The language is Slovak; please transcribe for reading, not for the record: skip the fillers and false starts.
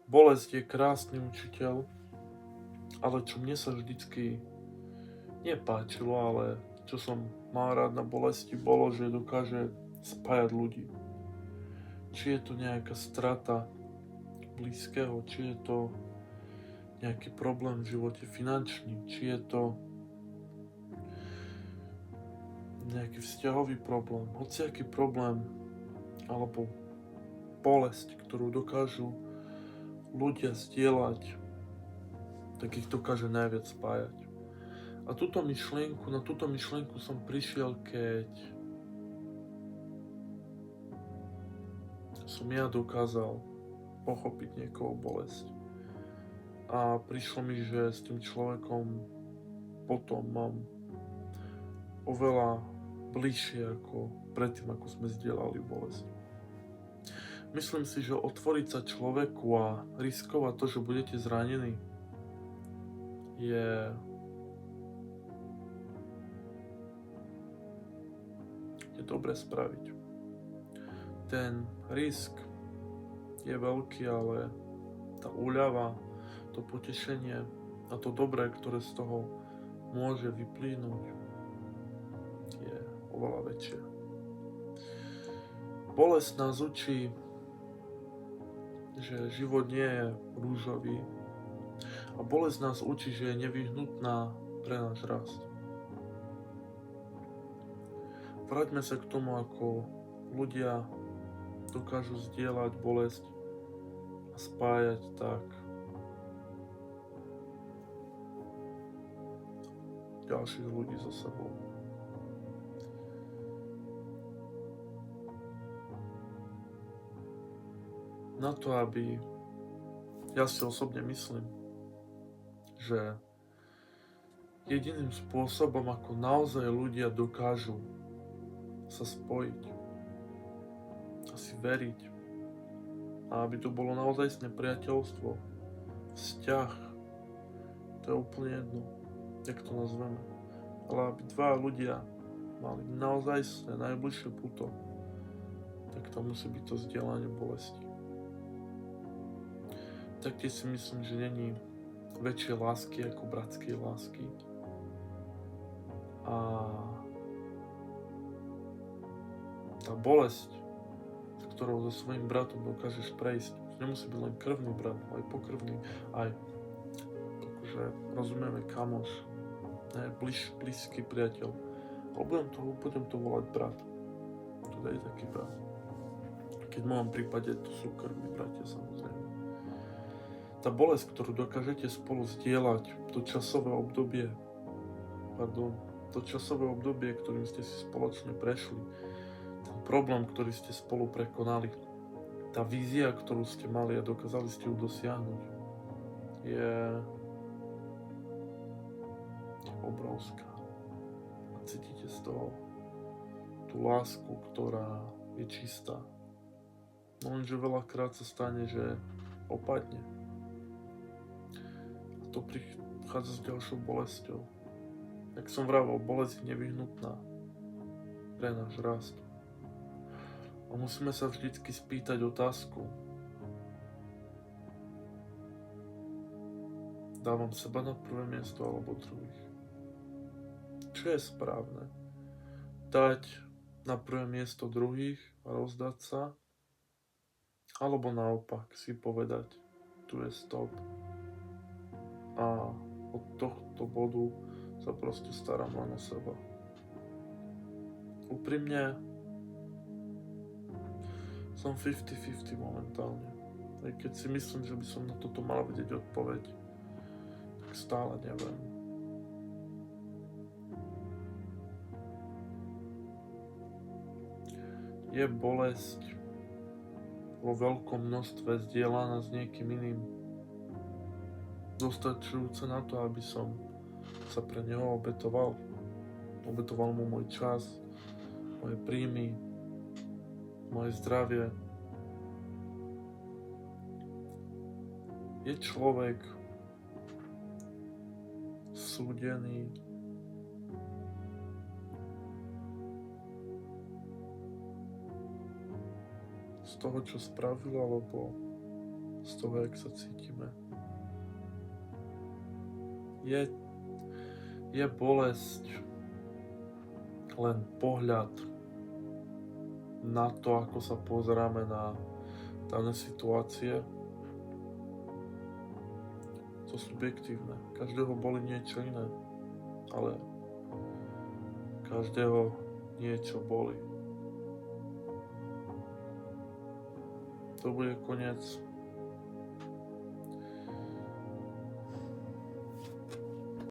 Bolesť je krásny učiteľ, ale čo mne sa vždycky nepáčilo, ale čo som mal rád na bolesti, bolo, že dokáže spájať ľudí. Či je to nejaká strata blízkeho, či je to nejaký problém v živote finančný, či je to nejaký vzťahový problém, hociaký problém alebo bolesť, ktorú dokážu ľudia zdieľať, tak ich dokáže najviac spájať. A na túto myšlienku som prišiel, keď som ja dokázal pochopiť niekoho bolesť. A prišlo mi, že s tým človekom potom mám oveľa bližšie ako predtým, ako sme zdieľali bolesť. Myslím si, že otvoriť sa človeku a riskovať to, že budete zranení, je dobre spraviť. Ten risk je veľký, ale tá úľava, to potešenie a to dobré, ktoré z toho môže vyplynúť, je oveľa väčšie. Bolesť nás učí, že život nie je rúžový, a bolesť nás učí, že je nevyhnutná pre náš rast. Vráťme sa k tomu, ako ľudia dokážu zdieľať bolesť a spájať tak ďalších ľudí so sebou. Na to, aby, ja si osobne myslím, že jediným spôsobom, ako naozaj ľudia dokážu sa spojiť a si veriť, a aby to bolo naozajstné priateľstvo, vzťah, to je úplne jedno, jak to nazveme, ale aby dva ľudia mali naozajstné najbližšie puto, tak tam musí byť to zdieľanie bolesti. Taktiež si myslím, že není väčšie lásky ako bratskej lásky. A tá bolesť, s ktorou so svojím bratom dokážeš prejsť, nemusí byť len krvný brat, ale aj pokrvný, aj akože rozumieme kamoš, blízky priateľ. Ale budem to volať brat. To je taký brat. Keď v mojom prípade to sú krvní bratia, samozrejme. Tá bolesť, ktorú dokážete spolu zdieľať, to časové obdobie, ktorým ste si spoločne prešli, ten problém, ktorý ste spolu prekonali, tá vízia, ktorú ste mali a dokázali ste ju dosiahnuť, je obrovská. A cítite z toho tú lásku, ktorá je čistá. No lenže veľakrát sa stane, že opadne. A to prichádza s ďalšou bolesťou. Jak som vravel, bolesť je nevyhnutná pre náš rast. A musíme sa vždycky spýtať otázku. Dávam seba na prvé miesto alebo druhých? Čo je správne? Dať na prvé miesto druhých a rozdať sa? Alebo naopak si povedať, tu je stop. A od tohto bodu sa proste starám len o seba. Úprimne som 50-50 momentálne. Aj keď si myslím, že by som na toto mal vedieť odpoveď, tak stále neviem. Je bolesť vo veľkom množstve zdieľaná s niekým iným dostačujúce na to, aby som sa pre neho obetoval. Obetoval mu môj čas, moje príjmy, moje zdravie. Je človek súdený z toho, čo spravil, alebo z toho, jak sa cítime. Je bolesť len pohľad na to, ako sa pozeráme na dané situácie. To subjektívne. Každého boli niečo iné, ale každého niečo boli. To bude koniec